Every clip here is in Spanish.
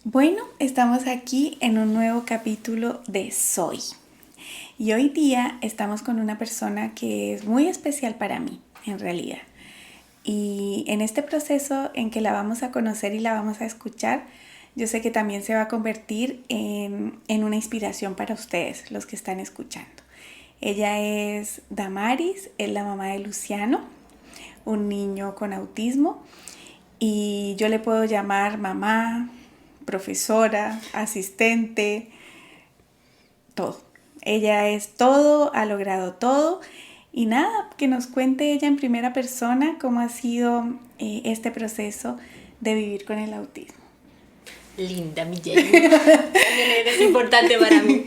Bueno, estamos aquí en un nuevo capítulo de Soy. Y hoy día estamos con una persona que es muy especial para mí, en realidad. Y en este proceso en que la vamos a conocer y la vamos a escuchar, yo sé que también se va a convertir en una inspiración para ustedes, los que están escuchando. Ella es Damaris, es la mamá de Luciano, un niño con autismo. Y yo le puedo llamar mamá, profesora, asistente, todo. Ella es todo, ha logrado todo. Y nada, que nos cuente ella en primera persona cómo ha sido este proceso de vivir con el autismo. Linda, mi Jamie. También eres importante para mí.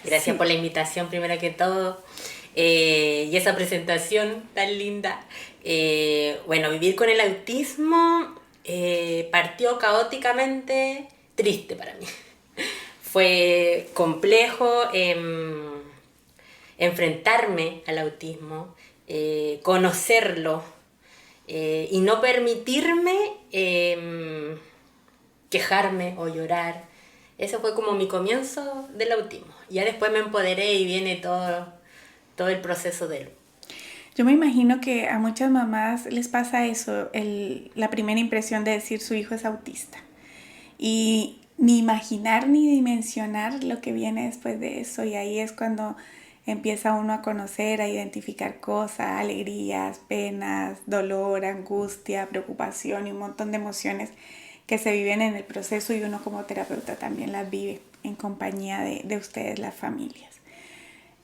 Gracias Sí. por la invitación, primero que todo. Y esa presentación tan linda. Bueno, vivir con el autismo partió caóticamente triste para mí. Fue complejo enfrentarme al autismo, conocerlo y no permitirme quejarme o llorar. Eso fue como mi comienzo del autismo. Ya después me empoderé y viene todo el proceso de él. Yo me imagino que a muchas mamás les pasa eso, la primera impresión de decir su hijo es autista. Y ni imaginar ni dimensionar lo que viene después de eso. Y ahí es cuando empieza uno a conocer, a identificar cosas, alegrías, penas, dolor, angustia, preocupación y un montón de emociones que se viven en el proceso y uno como terapeuta también las vive en compañía de ustedes, las familias.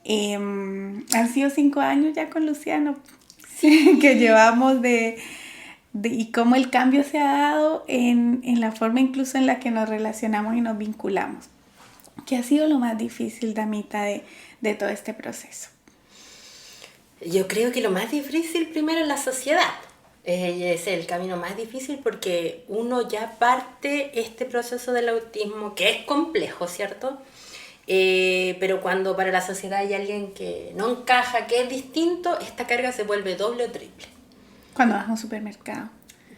Han sido 5 años ya con Luciano, sí, que llevamos y cómo el cambio se ha dado en la forma incluso en la que nos relacionamos y nos vinculamos. ¿Qué ha sido lo más difícil, Damita, de todo este proceso? Yo creo que lo más difícil primero es la sociedad. Es el camino más difícil porque uno ya parte este proceso del autismo, que es complejo, ¿cierto? Pero cuando para la sociedad hay alguien que no encaja, que es distinto, esta carga se vuelve doble o triple. Cuando vas a un supermercado,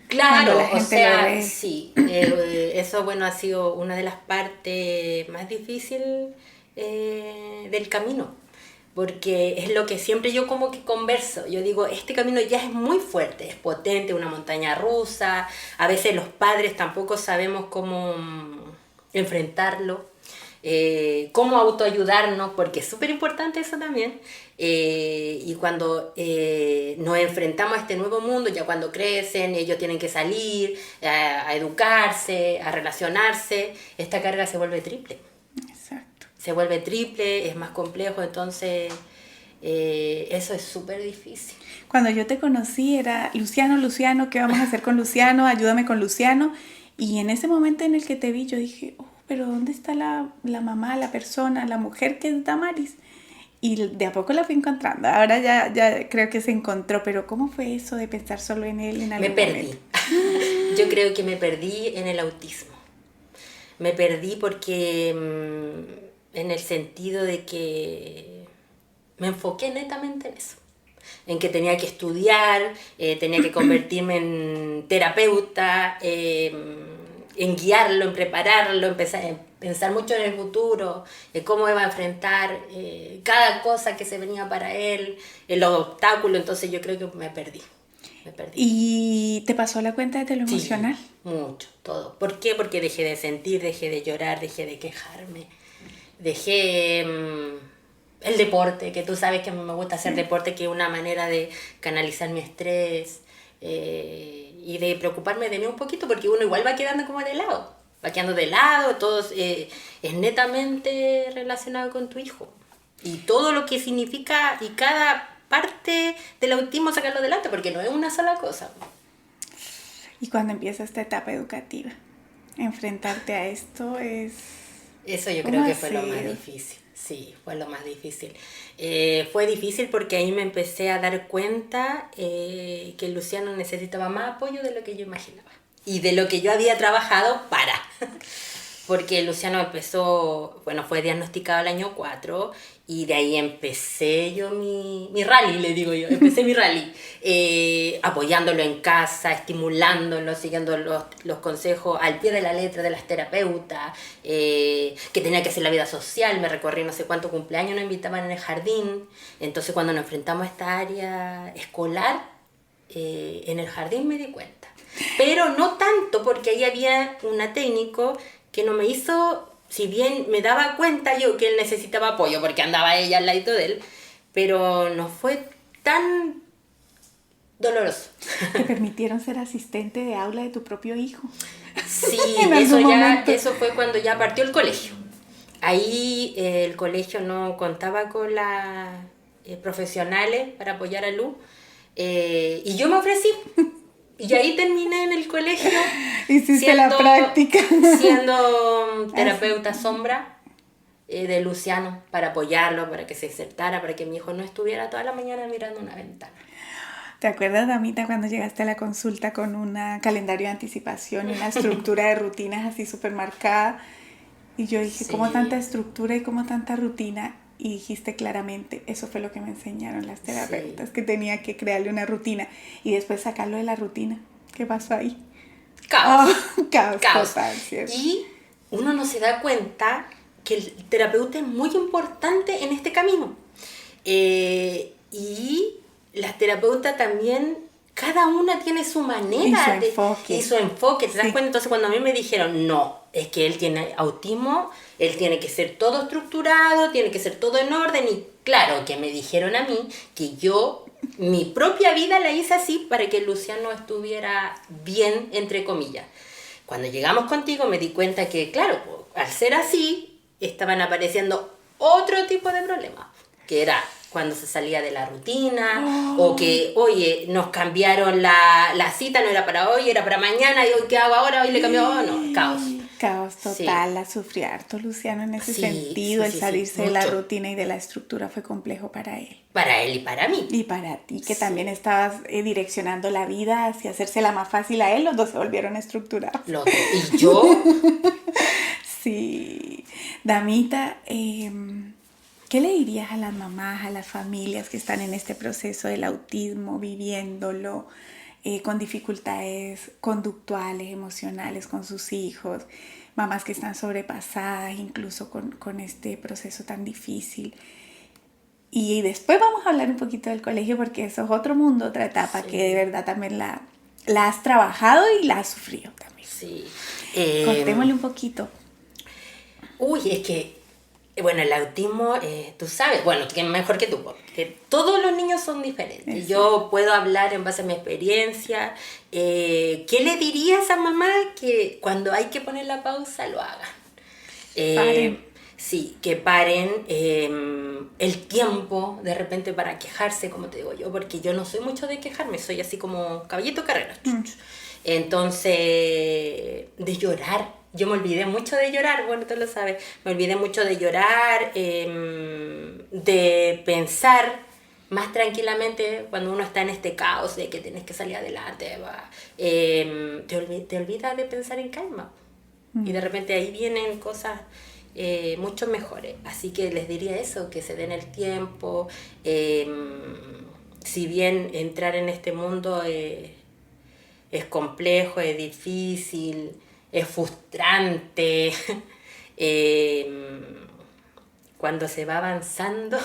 cuando la Claro, o gente lo sea, ve. sí, eso bueno ha sido una de las partes más difíciles del camino, porque es lo que siempre yo como que converso, yo digo, este camino ya es muy fuerte, es potente, una montaña rusa, a veces los padres tampoco sabemos cómo enfrentarlo, cómo autoayudarnos, porque es súper importante eso también. Y cuando nos enfrentamos a este nuevo mundo, ya cuando crecen, ellos tienen que salir a educarse, a relacionarse, esta carga se vuelve triple. Exacto. Se vuelve triple, es más complejo, entonces eso es súper difícil. Cuando yo te conocí era Luciano, Luciano, ¿qué vamos a hacer con Luciano? Ayúdame con Luciano. Y en ese momento en el que te vi, yo dije, oh, pero ¿dónde está la mamá, la persona, la mujer que es Damaris? Y de a poco la fui encontrando. Ahora ya creo que se encontró, pero ¿cómo fue eso de pensar solo en él en Me algún perdí. momento? Yo creo que me perdí en el autismo. Me perdí porque en el sentido de que me enfoqué netamente en eso, en que tenía que estudiar, tenía que convertirme en terapeuta, en guiarlo, en prepararlo, empezar a pensar mucho en el futuro, en cómo iba a enfrentar cada cosa que se venía para él, en los obstáculos, entonces yo creo que me perdí. Me perdí. ¿Y te pasó la cuenta de lo Sí, emocional? mucho, todo. ¿Por qué? Porque dejé de sentir, dejé de llorar, dejé de quejarme, dejé el deporte, que tú sabes que a mí me gusta hacer deporte, que es una manera de canalizar mi estrés y de preocuparme de mí un poquito, porque uno igual va quedando como de lado, va quedando de lado, todo es netamente relacionado con tu hijo. Y todo lo que significa y cada parte del autismo sacarlo adelante, porque no es una sola cosa. Y cuando empieza esta etapa educativa, enfrentarte a esto es... Eso yo ¿Cómo creo ha que fue lo más sido? difícil, sí, fue lo más difícil. Fue difícil porque ahí me empecé a dar cuenta que Luciano necesitaba más apoyo de lo que yo imaginaba y de lo que yo había trabajado para. porque Luciano empezó, bueno, fue diagnosticado el año 4 y de ahí empecé yo mi rally, le digo yo, empecé mi rally, apoyándolo en casa, estimulándolo, siguiendo los consejos al pie de la letra de las terapeutas, que tenía que hacer la vida social, me recorrí no sé cuántos cumpleaños, nos invitaban en el jardín, entonces cuando nos enfrentamos a esta área escolar, en el jardín me di cuenta. Pero no tanto, porque ahí había una técnico que no me hizo, si bien me daba cuenta yo que él necesitaba apoyo, porque andaba ella al ladito de él, pero no fue tan doloroso. Te permitieron ser asistente de aula de tu propio hijo. Sí, En algún momento. eso fue cuando ya partió el colegio. Ahí el colegio no contaba con las profesionales para apoyar a Lu, y yo me ofrecí. Y ahí terminé en el colegio. Hiciste la práctica. Siendo terapeuta sombra de Luciano, para apoyarlo, para que se exertara, para que mi hijo no estuviera toda la mañana mirando una ventana. ¿Te acuerdas, Damita, cuando llegaste a la consulta con un calendario de anticipación y una estructura de rutinas así súper marcada? Y yo dije, Sí. ¿cómo tanta estructura y cómo tanta rutina? Y dijiste claramente, eso fue lo que me enseñaron las terapeutas, que tenía que crearle una rutina y después sacarlo de la rutina. ¿Qué pasó ahí? Caos. Caos Caos. total, ¿cierto? Y uno no se da cuenta que el terapeuta es muy importante en este camino. Y las terapeutas también, cada una tiene su manera Y su enfoque. ¿te das cuenta? Entonces cuando a mí me dijeron, no, es que él tiene autismo, él tiene que ser todo estructurado, tiene que ser todo en orden, y claro que me dijeron a mí que yo, mi propia vida la hice así para que Luciano estuviera bien, entre comillas. Cuando llegamos contigo me di cuenta que, claro, al ser así, estaban apareciendo otro tipo de problemas, que era cuando se salía de la rutina, o que, oye, nos cambiaron la cita, no era para hoy, era para mañana, y hoy, ¿qué hago ahora? Hoy le cambió, no, caos. Caos total, Sí. la sufrí harto, Luciano, en ese Sí, sentido. sí, El sí, salirse sí, de la mucho. rutina y de la estructura fue complejo para él. Para él y para mí. Y para ti, que Sí. también estabas direccionando la vida hacia hacérsela más fácil a él, los dos se volvieron estructurados. Y yo, Sí. Damita, ¿qué le dirías a las mamás, a las familias que están en este proceso del autismo, viviéndolo, con dificultades conductuales, emocionales con sus hijos, mamás que están sobrepasadas incluso con este proceso tan difícil? Y después vamos a hablar un poquito del colegio, porque eso es otro mundo, otra etapa Sí. que de verdad también la has trabajado y la has sufrido también. sí. Contémosle un poquito. Uy, es que, bueno, el autismo, tú sabes, bueno, que mejor que tú, que todos los niños son diferentes. Exacto. Yo puedo hablar en base a mi experiencia. ¿Qué le diría a esa mamá? Que cuando hay que poner la pausa, lo hagan. Paren. Sí, que paren el tiempo de repente para quejarse, como te digo yo, porque yo no soy mucho de quejarme, soy así como caballito carrera. Entonces, de llorar. Yo me olvidé mucho de llorar, bueno, tú lo sabes. Me olvidé mucho de llorar, de pensar más tranquilamente cuando uno está en este caos de que tienes que salir adelante. Te olvidas de pensar en calma. Y de repente ahí vienen cosas mucho mejores. Así que les diría eso, que se den el tiempo. Si bien entrar en este mundo es complejo, es difícil, es frustrante, cuando se va avanzando,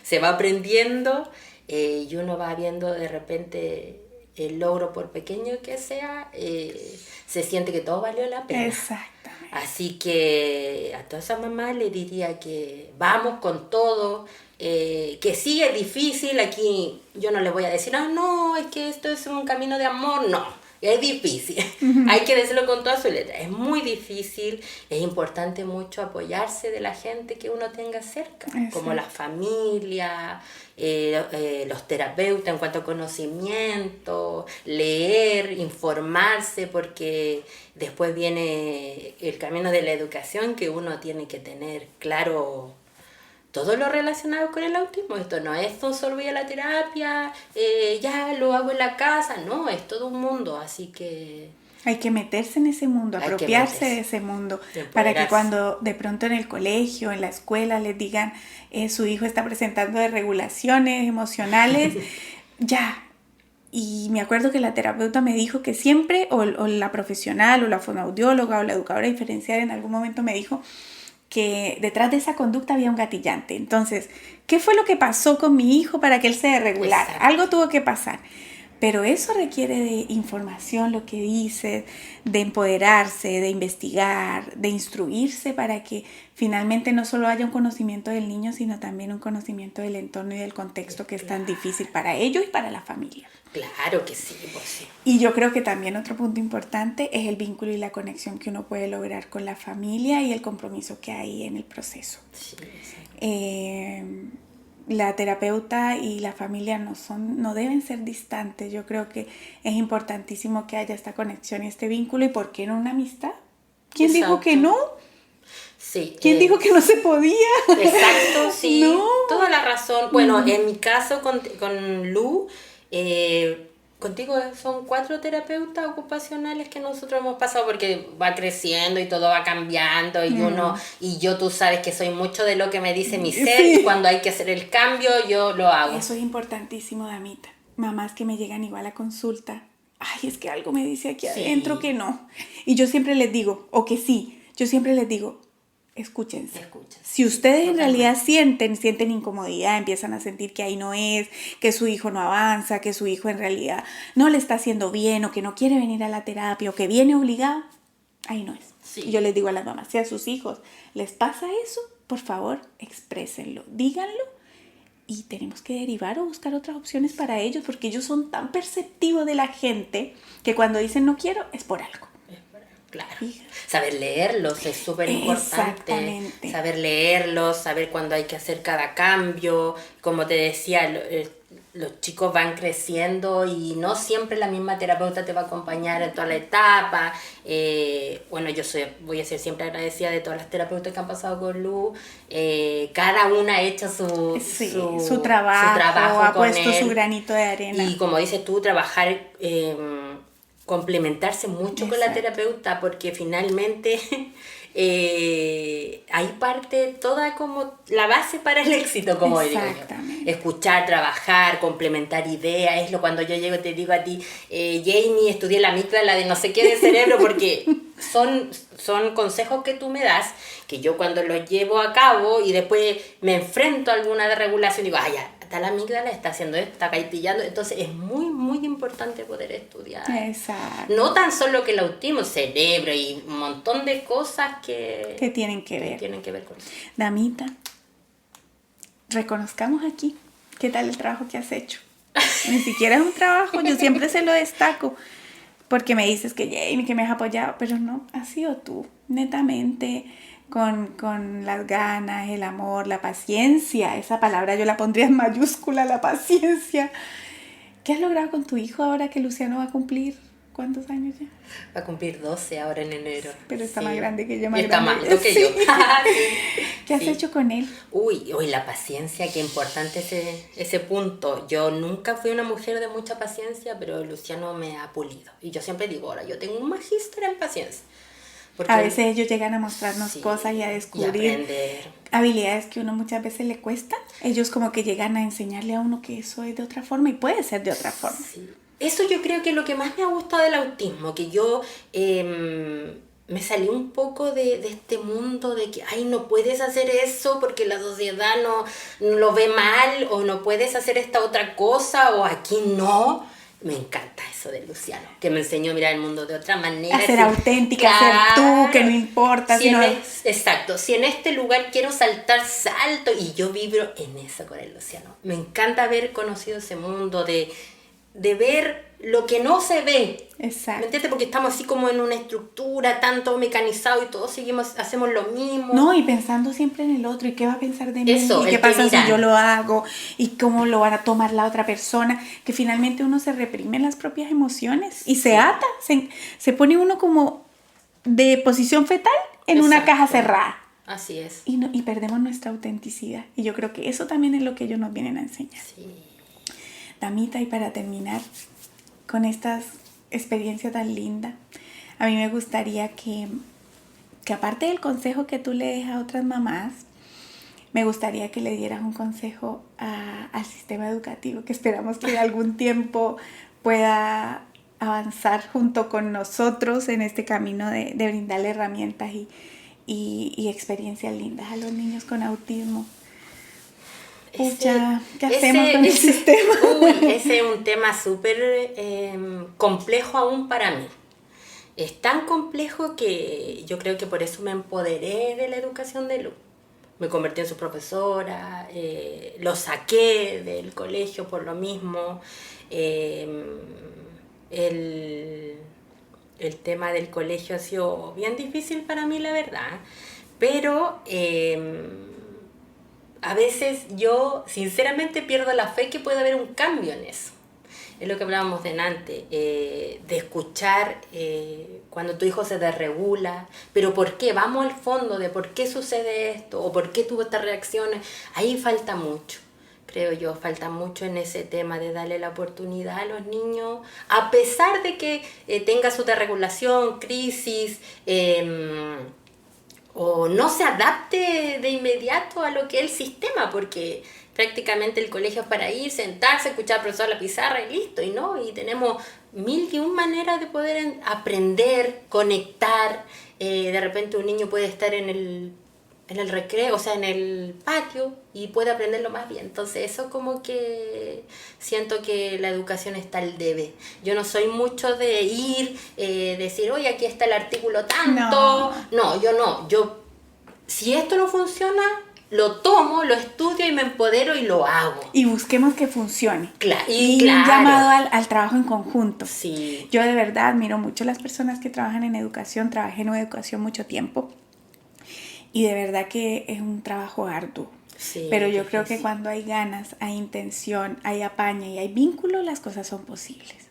se va aprendiendo, y uno va viendo de repente el logro, por pequeño que sea, se siente que todo valió la pena. Exactamente. Así que a todas esas mamás les diría que vamos con todo, que sí es difícil. Aquí yo no les voy a decir, no, es que esto es un camino de amor, no. Es difícil, hay que decirlo con toda su letra, es muy difícil, es importante mucho apoyarse de la gente que uno tenga cerca, como la familia, los terapeutas en cuanto a conocimiento, leer, informarse, porque después viene el camino de la educación, que uno tiene que tener claro todo lo relacionado con el autismo. Esto no es solo voy a la terapia, ya lo hago en la casa, no, es todo un mundo, así que... Hay que meterse en ese mundo, apropiarse de ese mundo, para que cuando de pronto en el colegio, en la escuela les digan su hijo está presentando desregulaciones emocionales, ya. Y me acuerdo que la terapeuta me dijo que siempre, o la profesional, o la fonoaudióloga, o la educadora diferencial en algún momento me dijo que detrás de esa conducta había un gatillante. Entonces, ¿qué fue lo que pasó con mi hijo para que él se desregulara? Exacto. Algo tuvo que pasar. Pero eso requiere de información, lo que dices, de empoderarse, de investigar, de instruirse para que finalmente no solo haya un conocimiento del niño, sino también un conocimiento del entorno y del contexto que es tan difícil para ellos y para la familia. Claro que sí, pues sí. Y yo creo que también otro punto importante es el vínculo y la conexión que uno puede lograr con la familia y el compromiso que hay en el proceso. Sí, la terapeuta y la familia no deben ser distantes. Yo creo que es importantísimo que haya esta conexión y este vínculo. ¿Y por qué no una amistad? ¿Quién dijo que no? Sí. ¿Quién dijo que no se podía? Exacto, sí. No. Toda la razón. Bueno, en mi caso con Lu, contigo son 4 terapeutas ocupacionales que nosotros hemos pasado, porque va creciendo y todo va cambiando y yo tú sabes que soy mucho de lo que me dice mi ser, y cuando hay que hacer el cambio yo lo hago. Eso es importantísimo, damita. Mamás que me llegan igual a consulta, ay, es que algo me dice aquí adentro que no. Y yo siempre les digo, o que sí, yo siempre les digo, escúchense. Si ustedes en realidad sienten incomodidad, empiezan a sentir que ahí no es, que su hijo no avanza, que su hijo en realidad no le está haciendo bien, o que no quiere venir a la terapia, o que viene obligado, ahí no es. Sí. Y yo les digo a las mamás, si a sus hijos les pasa eso, por favor, exprésenlo, díganlo, y tenemos que derivar o buscar otras opciones para ellos, porque ellos son tan perceptivos de la gente que cuando dicen no quiero, es por algo. Claro, saber leerlos es súper importante, saber leerlos, saber cuándo hay que hacer cada cambio. Como te decía, los chicos van creciendo y no siempre la misma terapeuta te va a acompañar en toda la etapa. Bueno, voy a ser siempre agradecida de todas las terapeutas que han pasado con Lu. Cada una ha hecho su trabajo ha puesto su granito de arena. Y como dices tú, trabajar... complementarse mucho. Exacto. Con la terapeuta, porque finalmente ahí parte toda como la base para el éxito, como digo yo. Escuchar, trabajar, complementar ideas. Es lo cuando yo llego y te digo a ti, Jamie, estudié la amígdala de no sé qué del cerebro, porque son consejos que tú me das, que yo cuando los llevo a cabo y después me enfrento a alguna desregulación, digo, ya, está la amígdala, está haciendo esto, está caitillando. Entonces es muy, muy importante poder estudiar. Exacto. No tan solo que el autismo, cerebro y un montón de cosas que tienen que ver. Tienen que ver con eso. Damita, reconozcamos aquí qué tal el trabajo que has hecho. Ni siquiera es un trabajo, yo siempre se lo destaco, porque me dices que Jamie, que me has apoyado, pero no, has sido tú, netamente, con las ganas, el amor, la paciencia. Esa palabra yo la pondría en mayúscula, la paciencia. ¿Qué has logrado con tu hijo ahora que Luciano va a cumplir? ¿Cuántos años ya? Va a cumplir 12 ahora en enero. Pero está más grande que yo, Está más alto que yo. ¿Qué has hecho con él? Uy, la paciencia, qué importante ese punto. Yo nunca fui una mujer de mucha paciencia, pero Luciano me ha pulido. Y yo siempre digo, ahora yo tengo un magíster en paciencia. Porque a veces ellos llegan a mostrarnos cosas y a descubrir habilidades que uno muchas veces le cuesta. Ellos como que llegan a enseñarle a uno que eso es de otra forma y puede ser de otra forma. Sí. Eso yo creo que es lo que más me ha gustado del autismo, que yo me salí un poco de este mundo de que, no puedes hacer eso porque la sociedad no lo ve mal, o no puedes hacer esta otra cosa, o aquí no. Me encanta eso de Luciano, que me enseñó a mirar el mundo de otra manera. A ser auténtica, a ser tú, que no importa. Exacto, si en este lugar quiero saltar, salto, y yo vibro en eso con el Luciano. Me encanta haber conocido ese mundo de ver lo que no se ve. Exacto. ¿Me entiendes? Porque estamos así como en una estructura, tanto mecanizado, y todos hacemos lo mismo. No, y pensando siempre en el otro, y qué va a pensar de mí, eso, y qué pasa si yo lo hago, y cómo lo van a tomar la otra persona, que finalmente uno se reprime las propias emociones, y se ata, se pone uno como de posición fetal en una caja cerrada. Así es. y perdemos nuestra autenticidad. Y yo creo que eso también es lo que ellos nos vienen a enseñar. Sí. Damita, y para terminar con esta experiencia tan linda, a mí me gustaría que aparte del consejo que tú le des a otras mamás, me gustaría que le dieras un consejo al sistema educativo, que esperamos que en algún tiempo pueda avanzar junto con nosotros en este camino de brindarle herramientas y experiencias lindas a los niños con autismo. Pucha, ¿qué hacemos con el sistema? Ese es un tema súper complejo aún para mí. Es tan complejo que yo creo que por eso me empoderé de la educación de Lu. Me convertí en su profesora, lo saqué del colegio por lo mismo. El tema del colegio ha sido bien difícil para mí, la verdad. Pero a veces yo sinceramente pierdo la fe que puede haber un cambio en eso. Es lo que hablábamos delante, de escuchar cuando tu hijo se desregula, pero ¿por qué? Vamos al fondo de por qué sucede esto o por qué tuvo estas reacciones. Ahí falta mucho, creo yo, falta mucho en ese tema de darle la oportunidad a los niños, a pesar de que tenga su desregulación, crisis, o no se adapte de inmediato a lo que es el sistema, porque prácticamente el colegio es para ir, sentarse, escuchar al profesor a la pizarra y listo, y no, y tenemos 1001 maneras de poder aprender, conectar. De repente un niño puede estar en el recreo, o sea, en el patio, y puede aprenderlo más bien. Entonces eso como que siento que la educación está al debe. Yo no soy mucho de ir, decir, oye, aquí está el artículo tanto. Yo, si esto no funciona, lo tomo, lo estudio y me empodero y lo hago. Y busquemos que funcione. Claro. Y un llamado al trabajo en conjunto. Sí. Yo de verdad admiro mucho a las personas que trabajan en educación. Trabajé en educación mucho tiempo. Y de verdad que es un trabajo arduo. Sí, pero yo creo que cuando hay ganas, hay intención, hay apaña y hay vínculo, las cosas son posibles.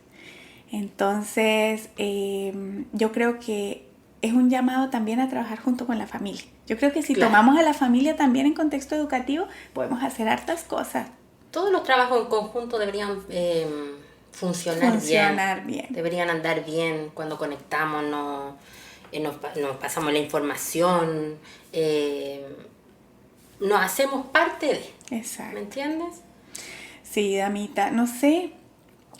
Entonces, yo creo que es un llamado también a trabajar junto con la familia. Yo creo que si tomamos a la familia también en contexto educativo, podemos hacer hartas cosas. Todos los trabajos en conjunto deberían funcionar bien. Deberían andar bien cuando conectamos, nos pasamos la información, nos hacemos parte de. Exacto. ¿Me entiendes? Sí, Damita, no sé,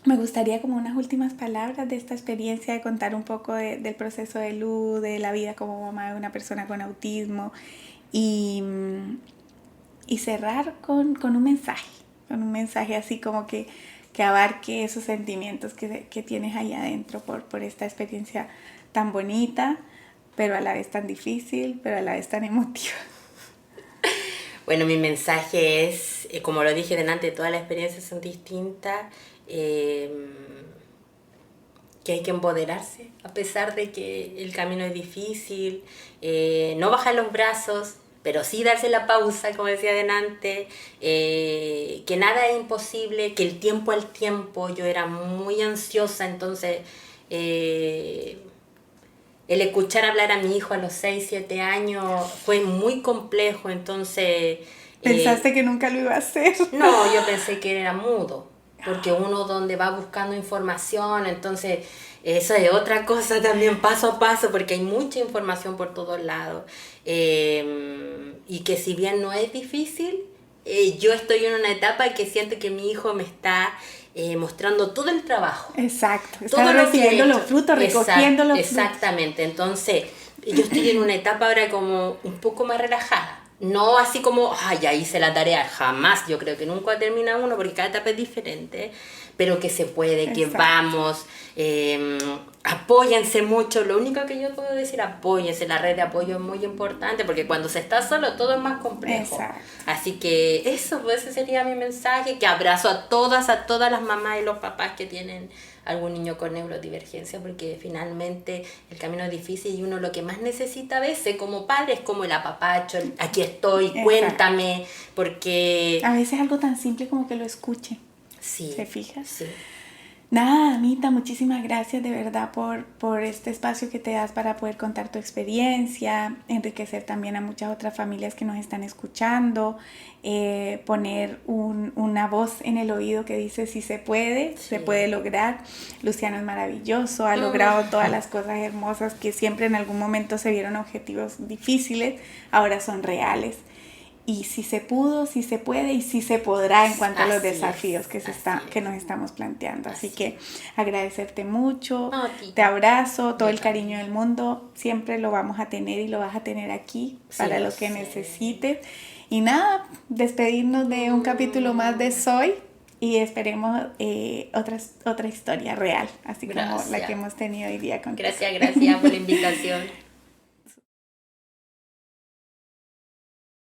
me gustaría como unas últimas palabras de esta experiencia, de contar un poco del proceso de Lu, de la vida como mamá de una persona con autismo y cerrar con un mensaje así como que abarque esos sentimientos que tienes ahí adentro por esta experiencia tan bonita, pero a la vez tan difícil, pero a la vez tan emotiva. Bueno, mi mensaje es, como lo dije delante, todas las experiencias son distintas, que hay que empoderarse, a pesar de que el camino es difícil, no bajar los brazos, pero sí darse la pausa, como decía delante, que nada es imposible, que el tiempo al tiempo, yo era muy ansiosa, entonces el escuchar hablar a mi hijo a los 6, 7 años fue muy complejo, entonces... ¿Pensaste que nunca lo iba a hacer? No, yo pensé que era mudo, porque uno donde va buscando información, entonces eso es otra cosa también paso a paso, porque hay mucha información por todos lados, y que si bien no es difícil, yo estoy en una etapa que siento que mi hijo me está... mostrando todo el trabajo. Exacto, está recibiendo los frutos, recogiendo los frutos. Exactamente, entonces yo estoy en una etapa ahora como un poco más relajada. No así como, ya hice la tarea, jamás, yo creo que nunca termina uno porque cada etapa es diferente, pero que se puede, exacto, que vamos, apóyense mucho, lo único que yo puedo decir, apóyense, la red de apoyo es muy importante porque cuando se está solo todo es más complejo. Exacto. Así que eso, pues ese sería mi mensaje, que abrazo a todas las mamás y los papás que tienen algún niño con neurodivergencia, porque finalmente el camino es difícil y uno lo que más necesita a veces como padre es como el apapacho, aquí estoy, exacto, cuéntame, porque... A veces algo tan simple como que lo escuche. Sí. ¿Te fijas? Sí. Nada, Anita, muchísimas gracias de verdad por este espacio que te das para poder contar tu experiencia, enriquecer también a muchas otras familias que nos están escuchando, poner una voz en el oído que dice si se puede, se puede lograr. Luciano es maravilloso, ha logrado todas las cosas hermosas que siempre en algún momento se vieron objetivos difíciles, ahora son reales. Y si se pudo, si se puede y si se podrá en cuanto a los desafíos que nos estamos planteando. Así que agradecerte mucho, te abrazo, todo el cariño del mundo, siempre lo vamos a tener y lo vas a tener aquí para lo que necesites. Y nada, despedirnos de un capítulo más de Soy y esperemos otra historia real, así como la que hemos tenido hoy día contigo. Gracias por la invitación.